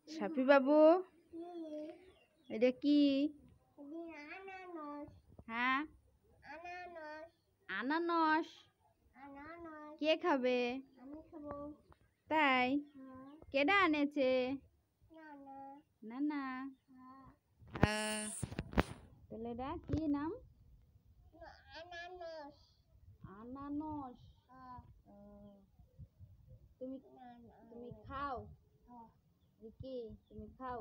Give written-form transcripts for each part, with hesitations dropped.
সাফি বাবু এটা কি? হ্যাঁ আনারস। কে খাবে? তাই কেডা আনেছে? না না তাহলে এটা কি নাম? আনারস। তুমি তুমি খাও কি? তুমি খাও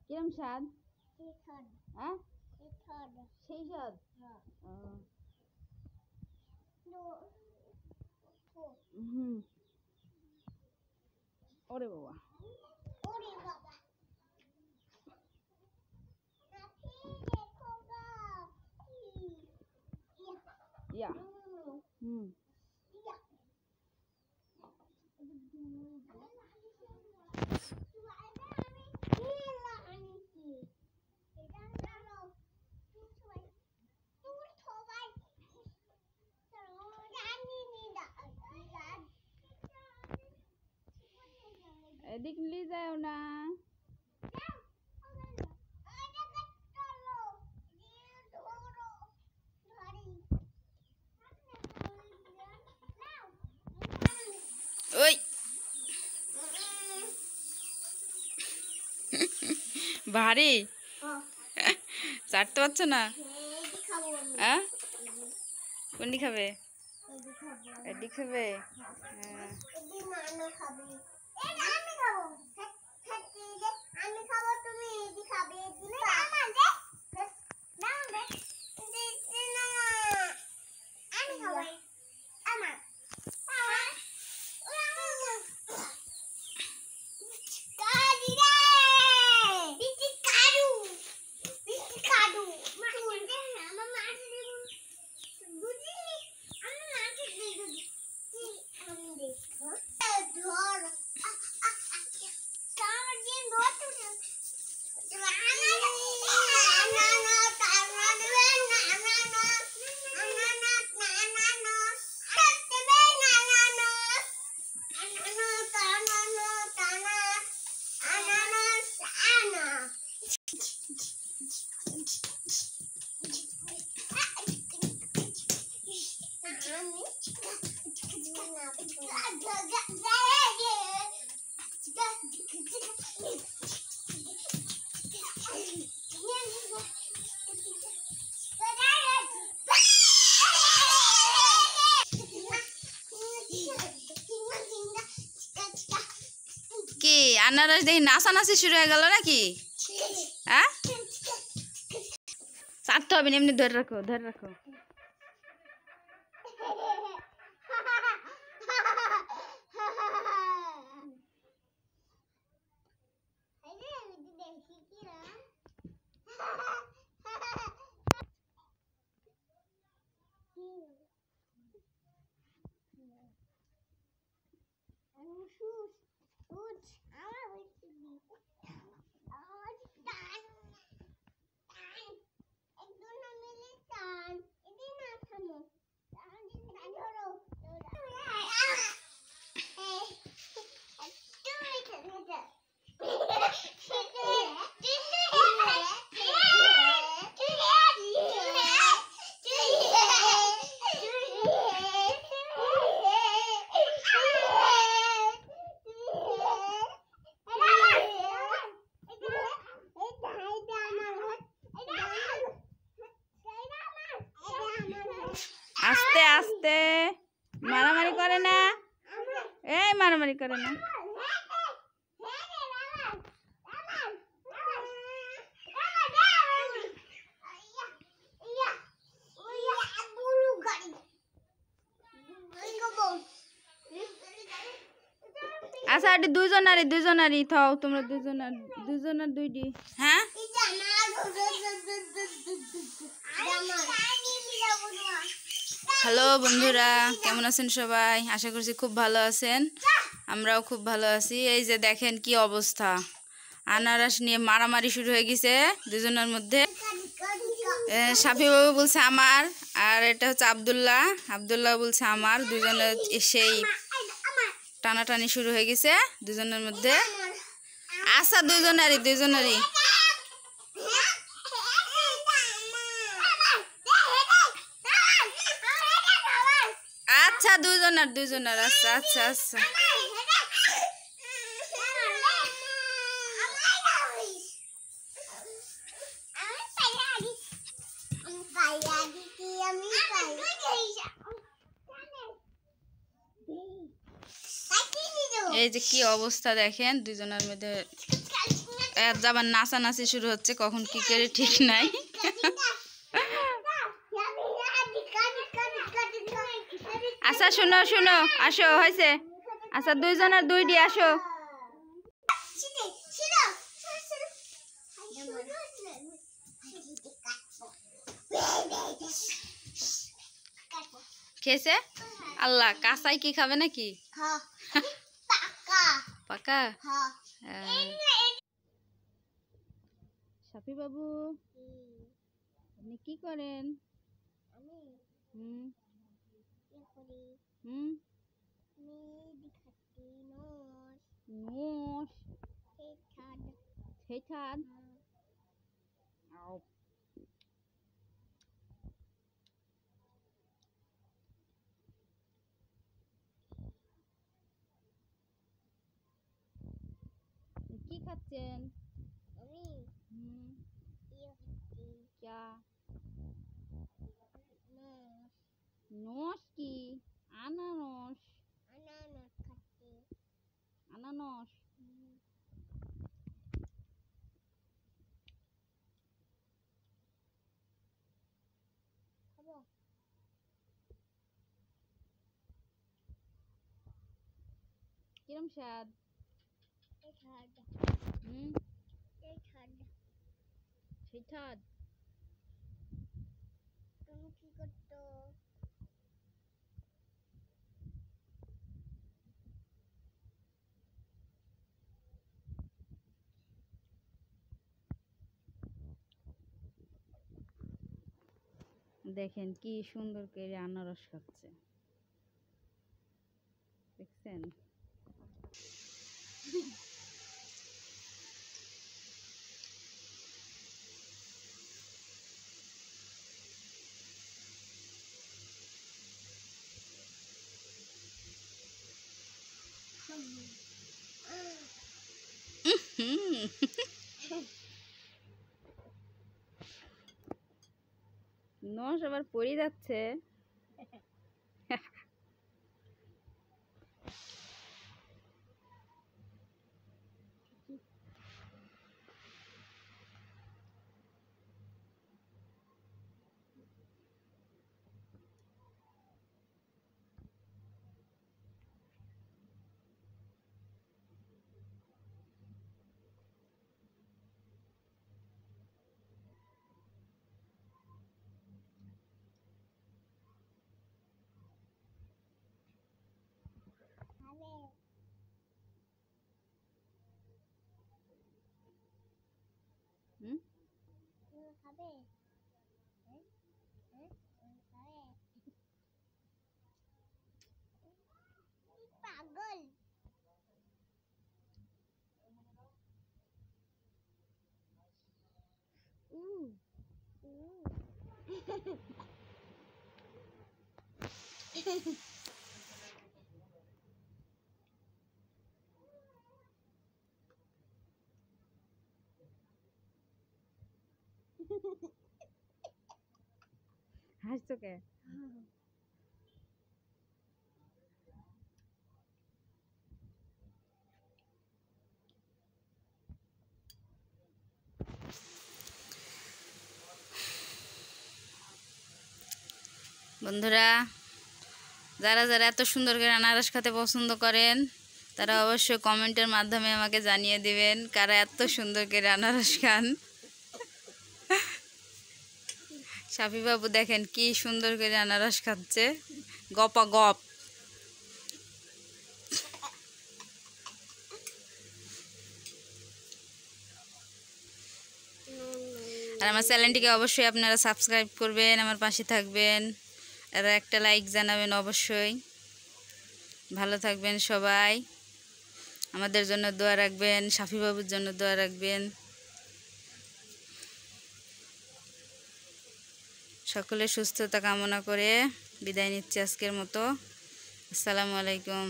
কিরম স্বাদ? হ্যাঁ সেই স্বাদ। ওরে বাবা ইয়া এদিক নিয়ে যাও না। ওই ভারী চাটতে পারছো না? হ্যাঁ কোনটি খাবে? এটি খাবে? কি আনারস দেখি নাচানাচি শুরু হয়ে গেল নাকি? হ্যাঁ চাটতে হবে না, এমনি ধরে রাখো ধরে রাখো। আস্তে আস্তে মারামারি করে না, এই মারামারি করে না। আচ্ছা এটি দুইজনারই থাও তোমরা, দুইজনার দুইটি। হ্যাঁ হ্যালো বন্ধুরা, কেমন আছেন সবাই? আশা করছি খুব ভালো আছেন, আমরাও খুব ভালো আছি। এই যে দেখেন কি অবস্থা, আনারস নিয়ে মারামারি শুরু হয়ে গেছে দুজনের মধ্যে। সাফি বাবু বলছে আমার, আর এটা হচ্ছে আব্দুল্লাহ বলছে আমার। দুজনে সেই টানাটানি শুরু হয়ে গেছে দুজনের মধ্যে। আচ্ছা দুজনেরই আচ্ছা দুজনের আচ্ছা আচ্ছা আচ্ছা এই যে কি অবস্থা দেখেন দুজনের মধ্যে যাবার নাচানাচি শুরু হচ্ছে, কখন কি করে ঠিক নাই। আচ্ছা শুনো শুনো আসো হয়েছে। আচ্ছা দুইজনের দুইটি আসো। খেয়েছে আল্লাহ কাঁচাই কি খাবে নাকি? পাকা সাফি বাবু আপনি কি করেন? কি খাচ্ছেন? নস কি? আনারস আনারস কিরম স্বাদ? তুমি কি করতো? দেখেন কি সুন্দর করে আনারস খাচ্ছে, দেখছেন? নস আবার পড়ে যাচ্ছে। পাগল হাসছো কে? বন্ধুরা যারা যারা এত সুন্দর করে আনারস খেতে পছন্দ করেন তারা অবশ্যই কমেন্টের মাধ্যমে আমাকে জানিয়ে দিবেন কারা এত সুন্দর করে আনারস খান। সাফি বাবু দেখেন কি সুন্দর করে আনারস খাচ্ছে, গপা গপ। আর আমার চ্যানেলটিকে অবশ্যই আপনারা সাবস্ক্রাইব করবেন, আমার পাশে থাকবেন, আর একটা লাইক জানাবেন অবশ্যই। ভালো থাকবেন সবাই, আমাদের জন্য দোয়া রাখবেন, শাফি বাবুর জন্য দোয়া রাখবেন। সকলে সুস্থতা কামনা করে বিদায় নিচ্ছি আজকের মতো। আসসালামু আলাইকুম।